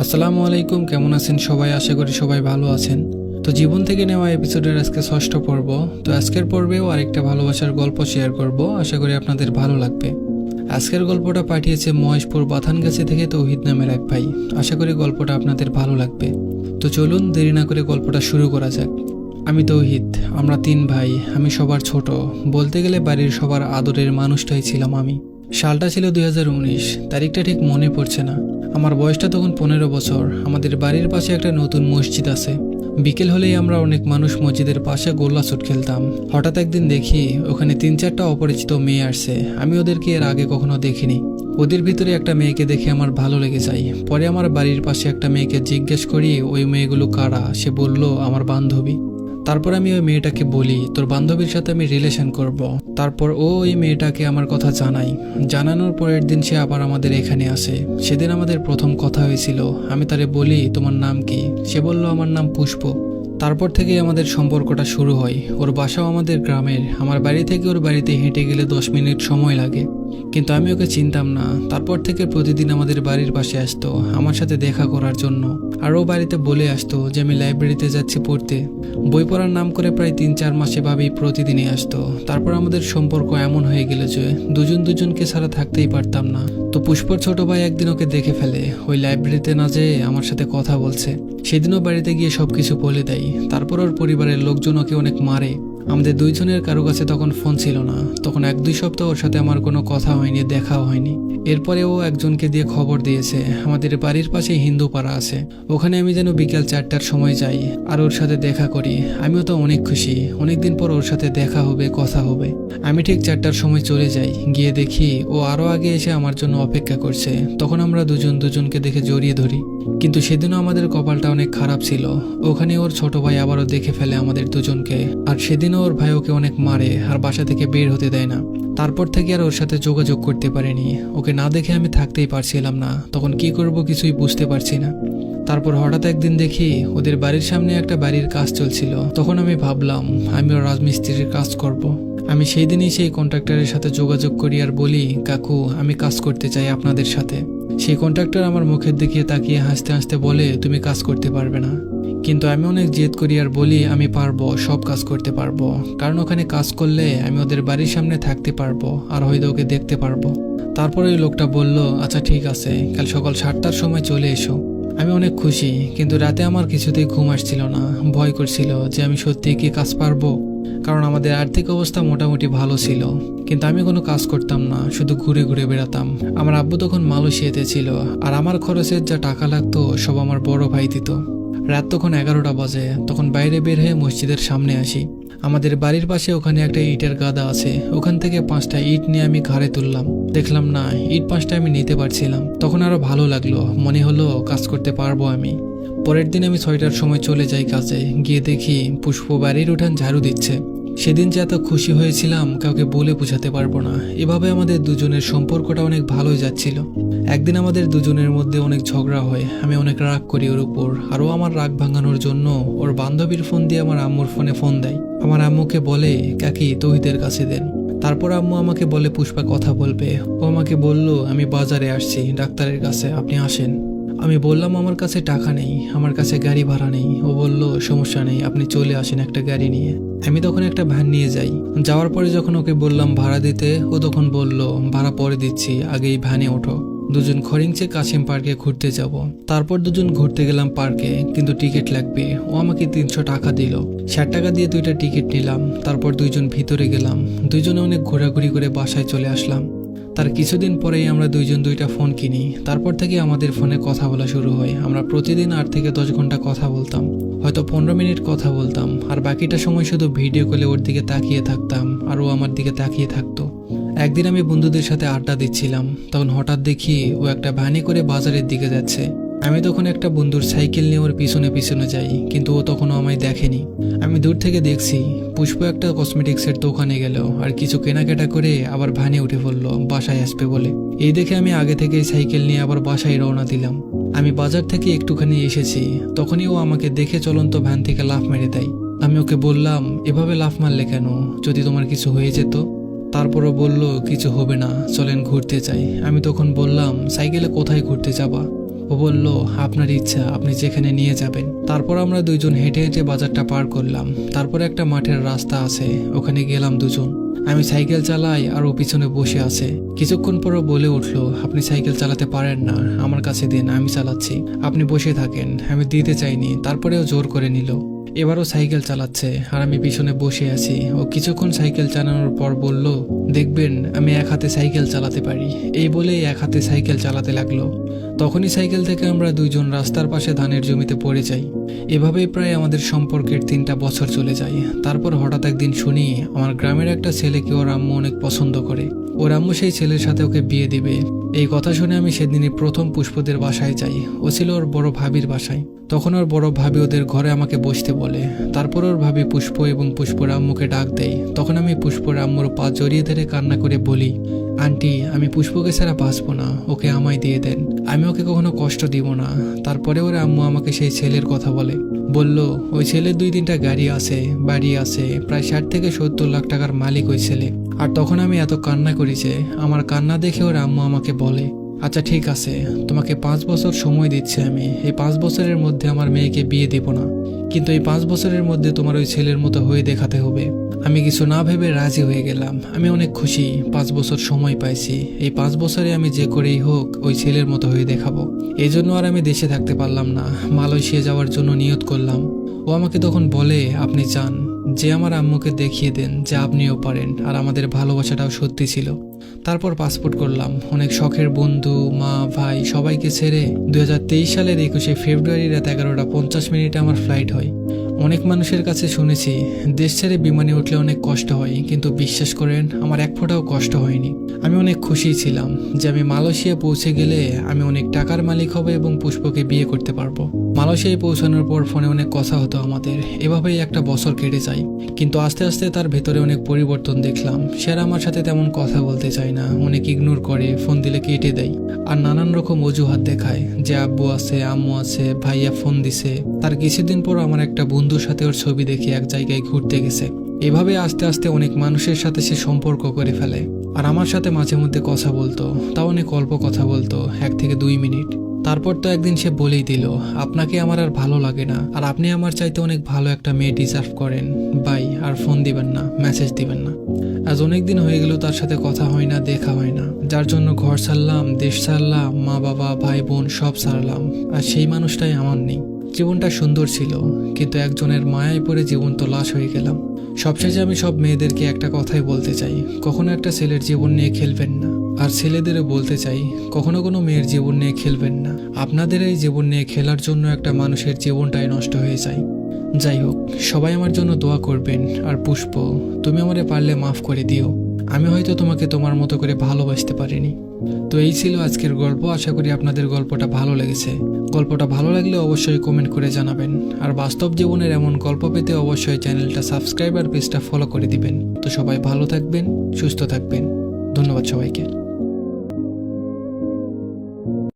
আসসালামু আলাইকুম, কেমন আছেন সবাই? আশা করি সবাই ভালো আছেন। তো জীবন থেকে নেওয়া এপিসোডের আজকে ষষ্ঠ পর্ব। তো আজকের পর্বেও আরেকটা ভালোবাসার গল্প শেয়ার করব, আশা করি আপনাদের ভালো লাগবে। আজকের গল্পটা পাঠিয়েছে মহেশপুর বাথানগাছি থেকে তৌহিদ নামের এক ভাই। আশা করি গল্পটা আপনাদের ভালো লাগবে। তো চলুন দেরি না করে গল্পটা শুরু করা যাক। আমি তৌহিদ, আমরা তিন ভাই। আমি সবার ছোট, বলতে গেলে বাড়ির সবার আদরের মানুষটাই ছিলাম আমি। সালটা ছিল 2019, তারিখটা ঠিক মনে পড়ছে না। আমার বয়সটা তখন 15 বছর। আমাদের বাড়ির পাশে একটা নতুন মসজিদ আছে। বিকেল হলেই আমরা অনেক মানুষ মসজিদের পাশে গোল্লাছুট খেলতাম। হঠাৎ একদিন দেখি ওখানে 3-4টা অপরিচিত মেয়ে আসছে। আমি ওদেরকে এর আগে কখনো দেখিনি। ওদের ভিতরে একটা মেয়েকে দেখে আমার ভালো লেগে যায়। পরে আমার বাড়ির পাশে একটা মেয়েকে জিজ্ঞেস করি ওই মেয়েগুলো কারা। সে বলল আমার বান্ধবী। তারপর আমি ওই মেয়েটাকে বলি তোর বান্ধবীর সাথে আমি রিলেশন করব। তারপর ও ওই মেয়েটাকে আমার কথা জানাই। জানানোর পরের দিন সে আবার আমাদের এখানে আসে। সেদিন আমাদের প্রথম কথা হয়েছিল। আমি তারে বলি তোমার নাম কি? সে বলল আমার নাম পুষ্প। তারপর থেকে আমাদের সম্পর্কটা শুরু হয়। ওর বাসাও আমাদের গ্রামের। আমার বাড়ি থেকে ওর বাড়িতে হেঁটে গেলে 10 মিনিট সময় লাগে। কিন্তু আমি ওকে চিনতাম না। তারপর থেকে প্রতিদিন আমাদের বাড়ির পাশে আসতো আমার সাথে দেখা করার জন্য। আর ও বাড়িতে বলে আসতো যে আমি লাইব্রেরিতে যাচ্ছি পড়তে। বই পড়ার নাম করে প্রায় 3-4 মাস এভাবেই প্রতিদিনই আসতো। তারপর আমাদের সম্পর্ক এমন হয়ে গেল যে দুজন দুজনকে ছাড়া থাকতেই পারতাম না। তো পুষ্পর ছোট ভাই একদিন ওকে দেখে ফেলে ওই লাইব্রেরিতে না যেয়ে আমার সাথে কথা বলছে। সেদিনও বাড়িতে গিয়ে সবকিছু বলে দেয়। তারপর ওর পরিবারের লোকজন ওকে অনেক মারে। আমাদের দুইজনের কারো কাছে তখন ফোন ছিল না। তখন 1-2 সপ্তাহ ওর সাথে আমার কোনো কথা হয়নি, দেখাও হয়নি। এরপরে ও একজনকে দিয়ে খবর দিয়েছে আমাদের বাড়ির পাশে হিন্দু পাড়া আছে, ওখানে আমি যেন বিকেল 4টার সময় যাই আর ওর সাথে দেখা করি। আমিও তো অনেক খুশি, অনেকদিন পর ওর সাথে দেখা হবে, কথা হবে। আমি ঠিক 4টার সময় চলে যাই। গিয়ে দেখি ও আরো আগে এসে আমার জন্য অপেক্ষা করছে। তখন আমরা দুজন দুজনকে দেখে জড়িয়ে ধরি। কিন্তু সেদিনও আমাদের কপালটা অনেক খারাপ ছিল। ওখানে ওর ছোট ভাই আবারও দেখে ফেলে আমাদের দুজনকে। আর সেদিনও ওর ভাই ওকে অনেক মারে আর বাসা থেকে বের হতে দেয় না। তারপর থেকে আর ওর সাথে যোগাযোগ করতে পারিনি। ওকে না দেখে আমি থাকতেই পারছিলাম না। তখন কি করব কিছুই বুঝতে পারছি না। তারপর হঠাৎ একদিন দেখি ওদের বাড়ির সামনে একটা বাড়ির কাজ চলছিল। তখন আমি ভাবলাম আমিও রাজমিস্ত্রির কাজ করব। আমি সেই দিনই সেই কন্ট্রাক্টরের সাথে যোগাযোগ করি আর বলি কাকু আমি কাজ করতে চাই আপনাদের সাথে। সেই কন্ট্রাক্টর আমার মুখের দিকে তাকিয়ে হাসতে হাসতে বলে তুমি কাজ করতে পারবে না। কিন্তু আমি অনেক জেদ করি আর বলি আমি পারবো, সব কাজ করতে পারবো। কারণ ওখানে কাজ করলে আমি ওদের বাড়ির সামনে থাকতে পারবো আর হয়তো ওকে দেখতে পারবো। তারপরে ওই লোকটা বলল আচ্ছা ঠিক আছে, কাল সকাল 7টার সময় চলে এসো। আমি অনেক খুশি, কিন্তু রাতে আমার কিছুতেই ঘুম আসছিল না। ভয় করছিল যে আমি সত্যি কি কাজ পারবো। কারণ আমাদের আর্থিক অবস্থা মোটামুটি ভালো ছিল। কিন্তু আমি কোনো কাজ করতাম না, শুধু ঘুরে ঘুরে বেড়াতাম। আমার আব্বু তখন মালয়েশিয়াতে ছিল আর আমার খরচের যা টাকা লাগতো সব আমার বড় ভাই দিত। রাত তখন 11টা বাজে। তখন বাইরে বের হয়ে মসজিদের সামনে আসি। আমাদের বাড়ির পাশে ওখানে একটা ইটের গাদা আছে। ওখান থেকে 5টা ইট নিয়ে আমি ঘাড়ে তুললাম। দেখলাম না ইট 5টা আমি নিতে পারছিলাম। তখন আরো ভালো লাগলো, মনে হলো কাজ করতে পারবো আমি। পরের দিন আমি 6টার সময় চলে যাই কাজে। গিয়ে দেখি পুষ্প বাড়ির উঠান ঝাড়ু দিচ্ছে। সেদিন যে এত খুশি হয়েছিলাম কাউকে বলে বোঝাতে পারবো না। এভাবে আমাদের দুজনের সম্পর্কটা অনেক ভালোই যাচ্ছিল। একদিন আমাদের দুজনের মধ্যে অনেক ঝগড়া হয়। আমি অনেক রাগ করি ওর উপর। আরও আমার রাগ ভাঙানোর জন্য ওর বান্ধবীর ফোন দিয়ে আমার আম্মুর ফোনে ফোন দেয়। আমার আম্মুকে বলে কাকি তৌহিদের কাছে দেন। তারপর আম্মু আমাকে বলে পুষ্পা কথা বলবে। ও আমাকে বলল আমি বাজারে আসছি ডাক্তারের কাছে, আপনি আসেন। আমি বললাম আমার কাছে টাকা নেই, আমার কাছে গাড়ি ভাড়া নেই। ও বলল সমস্যা নেই, আপনি চলে আসেন একটা গাড়ি নিয়ে। আমি তখন একটা ভ্যান নিয়ে যাই। যাওয়ার পরে যখন ওকে বললাম ভাড়া দিতে, ও তখন বলল ভাড়া পরে দিচ্ছি, আগে এই ভ্যানে ওঠো। দুজন খরিংচে কাশিম পার্কে ঘুরতে যাব। তারপর দুজন ঘুরতে গেলাম পার্কে, কিন্তু টিকিট লাগবে। ও আমাকে 300 টাকা দিল। 60 টাকা দিয়ে 2টা টিকিট নিলাম। তারপর দুইজন ভিতরে গেলাম। দুইজনে অনেক ঘোরাঘুরি করে বাসায় চলে আসলাম। তার কিছুদিন পরেই আমরা দুইজন 2টা ফোন কিনি। তারপর থেকে আমাদের ফোনে কথা বলা শুরু হয়। আমরা প্রতিদিন 8 থেকে 10 ঘন্টা কথা বলতাম। হয়তো 15 মিনিট কথা বলতাম আর বাকিটা সময় শুধু ভিডিও কলে ওর দিকে তাকিয়ে থাকতাম আর ও আমার দিকে তাকিয়ে থাকতো। একদিন আমি বন্ধুদের সাথে আড্ডা দিচ্ছিলাম। তখন হঠাৎ দেখি ও একটা ভ্যানে করে বাজারের দিকে যাচ্ছে। আমি তখন একটা বন্ধুর সাইকেল নিয়ে ওর পিছনে পিছনে যাই, কিন্তু ও তখনও আমায় দেখেনি। আমি দূর থেকে দেখছি পুষ্প একটা কসমেটিক্সের দোকানে গেল আর কিছু কেনাকাটা করে আবার ভ্যানে উঠে পড়লো বাসায় আসবে বলে। এই দেখে আমি আগে থেকেই সাইকেল নিয়ে আবার বাসায় রওনা দিলাম। আমি বাজার থেকে একটুখানি এসেছি, তখনই ও আমাকে দেখে চলন্ত ভ্যান থেকে লাফ মেরে দেয়। আমি ওকে বললাম এভাবে লাফ মারলে কেন, যদি তোমার কিছু হয়ে যেত? তারপরও বলল কিছু হবে না, চলেন ঘুরতে যাই। আমি তখন বললাম সাইকেলে কোথায় ঘুরতে যাবা? ও বলল, আপনার ইচ্ছা, আপনি যেখানে নিয়ে যাবেন। তারপর আমরা দুইজন হেঁটে হেঁটে বাজারটা পার করলাম। তারপর একটা মাঠের রাস্তা আছে, ওখানে গেলাম দুজন। আমি সাইকেল চালাই আর ও পিছনে বসে আছে। কিছুক্ষণ পর ও বলে উঠলো, আপনি সাইকেল চালাতে পারেন না, আমার কাছে দিন, আমি চালাচ্ছি, আপনি বসে থাকেন। আমি দিতে চাইনি, তারপরেও জোর করে নিল। এবারও সাইকেল চালাচ্ছে আর আমি পিছনে বসে আছি। ও কিছুক্ষণ সাইকেল চালানোর পর বলল, দেখবেন আমি এক হাতে সাইকেল চালাতে পারি। এই বলেই এক হাতে সাইকেল চালাতে লাগলো। তখনই সাইকেল থেকে আমরা দুইজন রাস্তার পাশে ধানের জমিতে পড়ে যাই। এভাবেই প্রায় আমাদের সম্পর্কের 3টা বছর চলে যায়। তারপর হঠাৎ একদিন শুনি আমার গ্রামের একটা ছেলেকে ওর আম্মু অনেক পছন্দ করে। ওর আম্মু সেই ছেলের সাথে ওকে বিয়ে দিবে। এই কথা শুনে আমি সেদিনই প্রথম পুষ্পদের বাসায় যাই। ও ছিল ওর বড় ভাবির বাসায়। তখন ওর বড় ভাবি ওদের ঘরে আমাকে বসতে বলে। তারপর ওর ভাবি পুষ্প এবং পুষ্পর আম্মুকে ডাক দেয়। তখন আমি পুষ্পর আম্মুর পা জড়িয়ে ধরে কান্না করে বলি, আন্টি, আমি পুষ্পকে ছাড়া বাঁচবো না, ওকে আমায় দিয়ে দেন, আমি ওকে কখনো কষ্ট দিব না। তারপরে ওর আম্মু আমাকে সেই ছেলের কথা বলে। বলল, ওই ছেলের 2-3টা গাড়ি আছে, বাড়ি আছে, প্রায় 60 থেকে 70 লাখ টাকার মালিক ওই ছেলে। আর তখন আমি এত কান্না করি যে আমার কান্না দেখে ওর আম্মু আমাকে বলে, আচ্ছা ঠিক আছে, তোমাকে 5 বছর সময় দিচ্ছি আমি। এই 5 বছরের মধ্যে আমার মেয়েকে বিয়ে দেব না, কিন্তু এই 5 বছরের মধ্যে তোমার ওই ছেলের মতো হয়ে দেখাতে হবে। আমি কিছু না ভেবে রাজি হয়ে গেলাম। আমি অনেক খুশি, 5 বছর সময় পাইছি। এই 5 বছরে আমি যে করেই হোক ওই ছেলের মতো হয়ে দেখাবো। এই জন্য আর আমি দেশে থাকতে পারলাম না, মালয়েশিয়া যাওয়ার জন্য নিয়ত করলাম। ও আমাকে তখন বলে, আপনি চান যে আমার আম্মুকে দেখিয়ে দেন যে আপনিও পারেন, আর আমাদের ভালোবাসাটাও সত্যি ছিল। তারপর পাসপোর্ট করলাম। অনেক শখের বন্ধু, মা, ভাই সবাইকে ছেড়ে 2023 সালের 21শে ফেব্রুয়ারি রাত 11:50 আমার ফ্লাইট হয়। অনেক মানুষের কাছে শুনেছি দেশ ছেড়ে বিমানে উঠলে অনেক কষ্ট হয়, কিন্তু বিশ্বাস করেন আমার এক ফোঁটাও কষ্ট হয়নি। আমি অনেক খুশি ছিলাম যে আমি মালয়েশিয়া পৌঁছে গেলে আমি অনেক টাকার মালিক হব এবং পুষ্পকে বিয়ে করতে পারবো। মালয়েশিয়ায় পৌঁছানোর পর ফোনে অনেক কথা হতো আমাদের। এভাবেই একটা বছর কেটে যায়। কিন্তু আস্তে আস্তে তার ভেতরে অনেক পরিবর্তন দেখলাম। সে আর আমার সাথে তেমন কথা বলতে চায় না, অনেক ইগনোর করে, ফোন দিলে কেটে দেয় আর নানান রকম অজুহাত দেখায় যে আব্বু আছে, আম্মু আছে, ভাইয়া ফোন দিছে। তার কিছুদিন পর আমার একটা বন্ধুর সাথে ওর ছবি দেখে এক জায়গায় ঘুরতে গেছে। এভাবে আস্তে আস্তে অনেক মানুষের সাথে সে সম্পর্ক করে ফেলে। আর আমার সাথে মাঝে মধ্যে কথা বলতো, তাও অনেক অল্প কথা বলতো, 1 থেকে 2 মিনিট। তারপর তো একদিন সে বলেই দিল, আপনাকে আমার আর ভালো লাগে না, আর আপনি আমার চাইতে অনেক ভালো একটা মেয়ে ডিজার্ভ করেন। বাই, আর ফোন দিবেন না, মেসেজ দিবেন না। আজ অনেক দিন হয়ে গেল তার সাথে কথা হয় না, দেখা হয় না, যার জন্য ঘর ছাড়লাম, দেশ ছাড়লাম, মা বাবা, ভাই বোন সব ছাড়লাম। আর সেই মানুষটাই আমার নেই। জীবনটা সুন্দর ছিল, কিন্তু একজনের মায়ায় পড়ে জীবন তো লাশ হয়ে গেলাম। সবশেষে আমি সব মেয়েদেরকে একটা কথাই বলতে চাই, কখনো একটা ছেলের জীবন নিয়ে খেলবেন না। আর ছেলেদেরও বলতে চাই, কখনো কোনো মেয়ের জীবন নিয়ে খেলবেন না। আপনাদের এই জীবন নিয়ে খেলার জন্য একটা মানুষের জীবনটাই নষ্ট হয়ে যায়। যাই হোক, সবাই আমার জন্য দোয়া করবেন। আর পুষ্প, তুমি আমারে পারলে মাফ করে দিও। আমি হয়তো তোমাকে তোমার মতো করে ভালোবাসতে পারিনি। তো এই ছিল আজকের গল্প। আশা করি আপনাদের গল্পটা ভালো লেগেছে। গল্পটা ভালো লাগলে অবশ্যই কমেন্ট করে জানাবেন। আর বাস্তব জীবনের এমন গল্প পেতে অবশ্যই চ্যানেলটা সাবস্ক্রাইব আর পেজটা ফলো করে দিবেন। তো সবাই ভালো থাকবেন, সুস্থ থাকবেন। ধন্যবাদ সবাইকে।